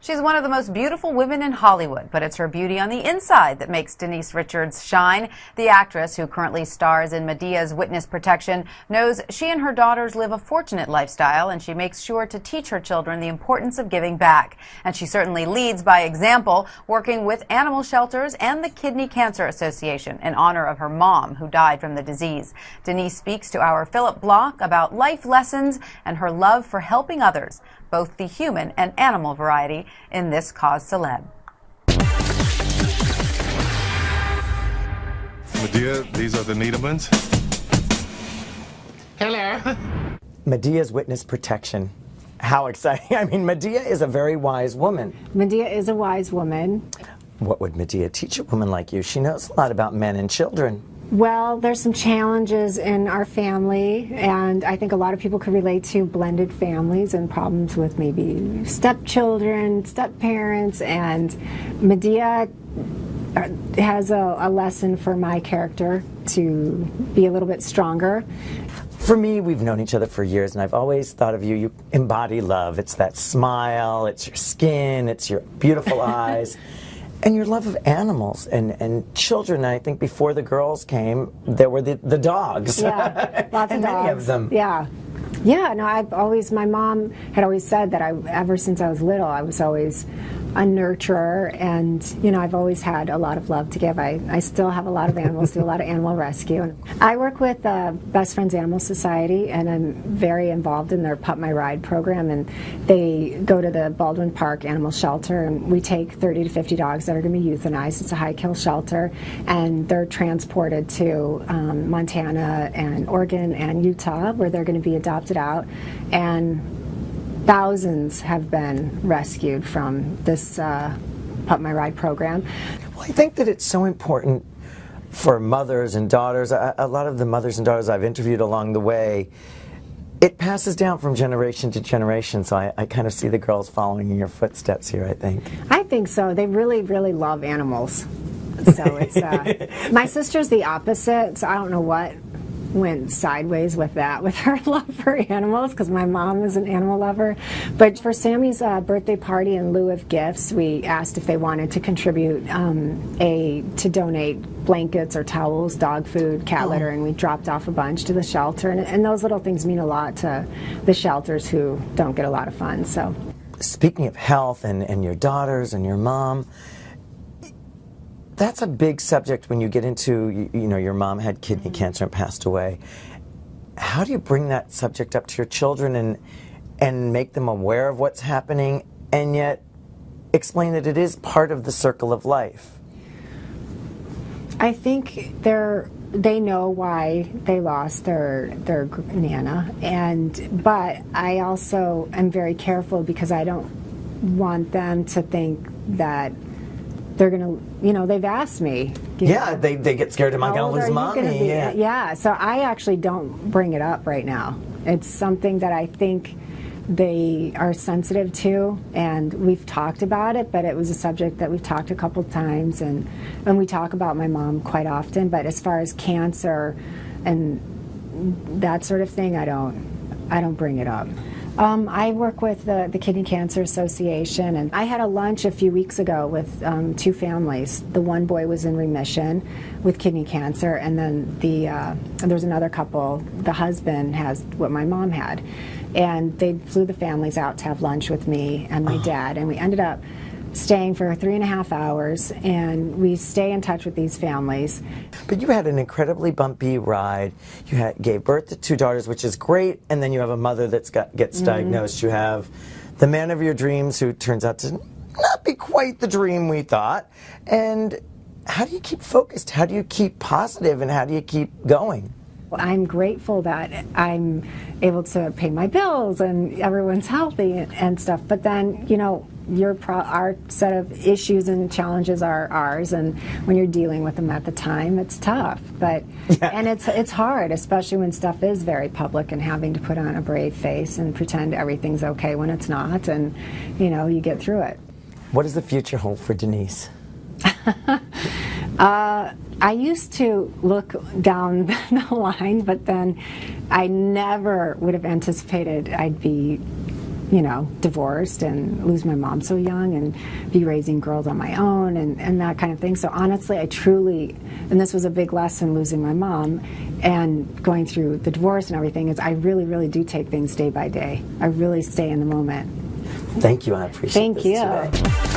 She's one of the most beautiful women in Hollywood, but it's her beauty on the inside that makes Denise Richards shine. The actress, who currently stars in Medea's Witness Protection, knows she and her daughters live a fortunate lifestyle, and she makes sure to teach her children the importance of giving back. And she certainly leads by example, working with animal shelters and the Kidney Cancer Association in honor of her mom, who died from the disease. Denise speaks to our Phillip Bloch about life lessons and her love for helping others, both the human and animal variety, in this cause Celeb. Medea, these are the Niedermans. Hello. Medea's Witness Protection. How exciting. I mean, Medea is a very wise woman. Medea is a wise woman. What would Medea teach a woman like you? She knows a lot about men and children. Well, there's some challenges in our family, and I think a lot of people could relate to blended families and problems with maybe stepchildren, step-parents, and Medea has a lesson for my character to be a little bit stronger. For me, we've known each other for years, and I've always thought of you, you embody love. It's that smile, it's your skin, it's your beautiful eyes. And your love of animals and children. I think before the girls came, there were the dogs. Yeah, lots and of dogs. Many of them. Yeah. Yeah, no, my mom had always said that ever since I was little, I was always a nurturer, and, you know, I've always had a lot of love to give. I still have a lot of animals, do a lot of animal rescue. I work with Best Friends Animal Society, and I'm very involved in their Pup My Ride program, and they go to the Baldwin Park Animal Shelter, and we take 30 to 50 dogs that are going to be euthanized. It's a high-kill shelter, and they're transported to Montana and Oregon and Utah, where they're going to be adopted out, and thousands have been rescued from this Pup My Ride program. Well, I think that it's so important for mothers and daughters. A lot of the mothers and daughters I've interviewed along the way, it passes down from generation to generation, so I kind of see the girls following in your footsteps here, I think. I think so. They really, really love animals. So it's my sister's the opposite, so I don't know what went sideways with that, with her love for animals, because my mom is an animal lover. But for Sammy's birthday party, in lieu of gifts, we asked if they wanted to contribute to donate blankets or towels, dog food, cat litter, and we dropped off a bunch to the shelter. And those little things mean a lot to the shelters who don't get a lot of funds. So, speaking of health and your daughters and your mom, that's a big subject when you get into, you know, your mom had kidney cancer and passed away. How do you bring that subject up to your children and make them aware of what's happening, and yet explain that it is part of the circle of life? I think they know why they lost their Nana, but I also am very careful because I don't want them to think that they're going to, you know, they've asked me. Yeah, they get scared, am I going to lose mommy? Yeah, so I actually don't bring it up right now. It's something that I think they are sensitive to, and we've talked about it, but it was a subject that we've talked a couple times, and we talk about my mom quite often, but as far as cancer and that sort of thing, I don't bring it up. I work with the Kidney Cancer Association, and I had a lunch a few weeks ago with two families. The one boy was in remission with kidney cancer, and then there was another couple. The husband has what my mom had, and they flew the families out to have lunch with me and my dad, and we ended up staying for 3.5 hours, and we stay in touch with these families. But you had an incredibly bumpy ride. You gave birth to 2 daughters, which is great, and then you have a mother that gets diagnosed. You have the man of your dreams, who turns out to not be quite the dream we thought. And how do you keep focused? How do you keep positive, and how do you keep going? Well, I'm grateful that I'm able to pay my bills and everyone's healthy and stuff, but then, you know, our set of issues and challenges are ours, and when you're dealing with them at the time, it's tough. But and it's hard, especially when stuff is very public and having to put on a brave face and pretend everything's okay when it's not, and you know, you get through it. What does the future hold for Denise? I used to look down the line, but then I never would have anticipated I'd be you know, divorced and lose my mom so young and be raising girls on my own and that kind of thing. So honestly, I truly, and this was a big lesson losing my mom and going through the divorce and everything, is I really, really do take things day by day. I really stay in the moment. Thank you. I appreciate Thank this you. today.